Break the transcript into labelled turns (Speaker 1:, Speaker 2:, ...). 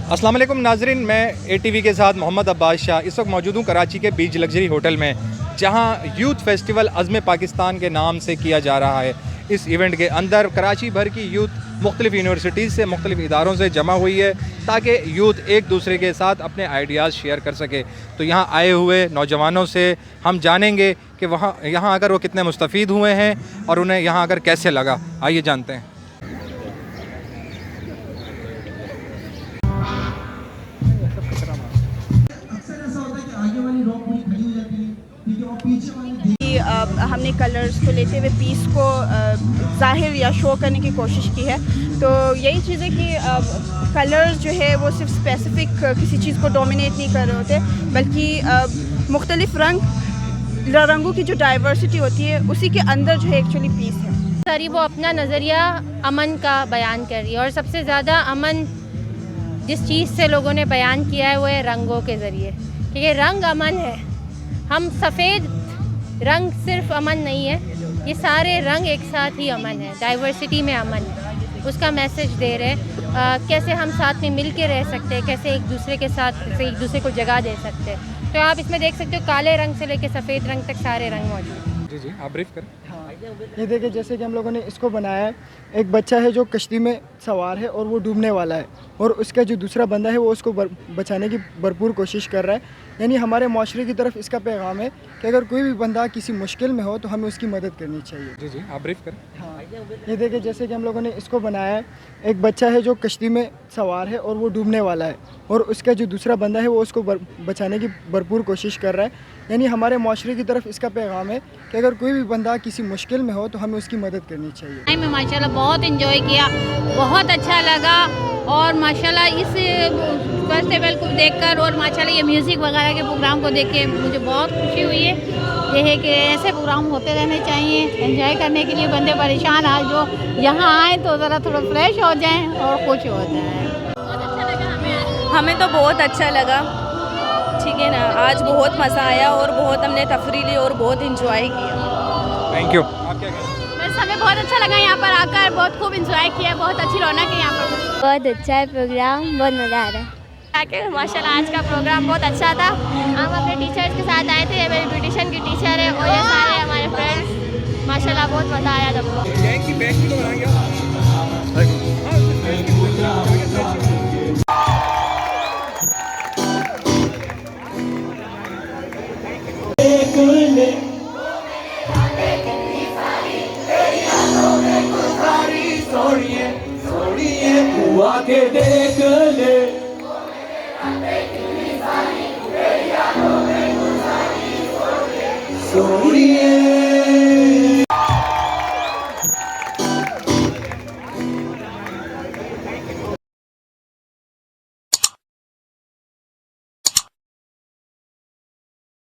Speaker 1: अस्सलाम वालेकुम नाजरीन, मैं ATV के साथ मोहम्मद अब्बास शाह इस वक्त मौजूद हूँ कराची के बीच लग्जरी होटल में, जहाँ यूथ फेस्टिवल अज़्म पाकिस्तान के नाम से किया जा रहा है। इस इवेंट के अंदर कराची भर की यूथ मुख्तलिफ़ यूनिवर्सिटीज़ से मुख्तलिफ़ इदारों से जमा हुई है ताकि यूथ एक दूसरे के साथ अपने आइडियाज़ शेयर कर सके। तो यहाँ आए हुए नौजवानों से हम जानेंगे कि यहाँ आकर वो कितने मुस्तफ़ीद हुए हैं और उन्हें यहाँ आकर कैसे लगा। आइए जानते हैं।
Speaker 2: हमने कलर्स को लेते हुए पीस को ज़ाहिर या शो करने की कोशिश की है। तो यही चीज़ है कि कलर्स जो है वो सिर्फ स्पेसिफ़िक किसी चीज़ को डोमिनेट नहीं कर रहे होते, बल्कि मुख्तलिफ़ रंगों की जो डाइवर्सिटी होती है उसी के अंदर जो है एक्चुअली पीस है।
Speaker 3: सारी वो अपना नज़रिया अमन का बयान कर रही है और सबसे ज़्यादा अमन जिस चीज़ से लोगों ने बयान किया है वो है रंगों के ज़रिए, कि ये रंग अमन है। हम सफ़ेद रंग सिर्फ अमन नहीं है, ये सारे रंग एक साथ ही अमन है, डाइवर्सिटी में अमन है। उसका मैसेज दे रहे हैं कैसे हम साथ में मिल के रह सकते हैं, कैसे एक दूसरे के साथ एक दूसरे को जगह दे सकते हैं। तो आप इसमें देख सकते हो काले रंग से लेकर सफ़ेद रंग तक सारे रंग मौजूद हैं।
Speaker 1: जी जी, आप ब्रीफ करें।
Speaker 4: हाँ, ये देखिए जैसे कि हम लोगों ने इसको बनाया है। एक बच्चा है जो कश्ती में सवार है और वो डूबने वाला है, और उसका जो दूसरा बंदा है वो उसको बचाने की भरपूर कोशिश कर रहा है। यानी हमारे माशरे की तरफ इसका पैगाम है कि अगर कोई भी बंदा किसी मुश्किल में हो तो हमें उसकी मदद करनी चाहिए।
Speaker 1: जी जी, आप ब्रीफ करें।
Speaker 4: हाँ, ये देखिए जैसे कि हम लोगों ने इसको बनाया है। एक बच्चा है जो कश्ती में सवार है और वो डूबने वाला है, और उसका जो दूसरा बंदा है वो उसको बचाने की भरपूर कोशिश कर रहा है। यानी हमारे माशरे की तरफ इसका पैगाम है कि अगर कोई भी बंदा किसी मुश्किल में हो तो हमें उसकी मदद करनी चाहिए।
Speaker 5: मैं माशाल्लाह बहुत एंजॉय किया, बहुत अच्छा लगा, और माशाल्लाह इस फेस्टिवल को देखकर और माशाल्लाह ये म्यूज़िक वगैरह के प्रोग्राम को देख के मुझे बहुत खुशी हुई है। ये है कि ऐसे प्रोग्राम होते रहने चाहिए, एंजॉय करने के लिए बंदे परेशान आज जो यहाँ आए तो ज़रा थोड़ा फ्रेश हो जाएं और खुश हो जाएं।
Speaker 2: बहुत अच्छा लगा हमें तो बहुत अच्छा लगा, ठीक है ना। आज बहुत मज़ा आया और बहुत हमने तफरी ली और बहुत इंजॉय किया।
Speaker 1: Thank you. आप क्या कहें?
Speaker 5: बस हमें बहुत अच्छा लगा यहाँ पर आकर, बहुत खूब इंजॉय किया, बहुत अच्छी रौनक है यहाँ पर।
Speaker 3: बहुत अच्छा है प्रोग्राम, बहुत मज़ा आ रहा है।
Speaker 5: माशाल्लाह आज का प्रोग्राम बहुत अच्छा था। हम अपने टीचर्स के साथ आए थे, मेरी ब्यूटिशियन की टीचर है और ये सारे हमारे फ्रेंड्स। माशाल्लाह बहुत मज़ा आया सबको।
Speaker 6: के देख ले सोनिए।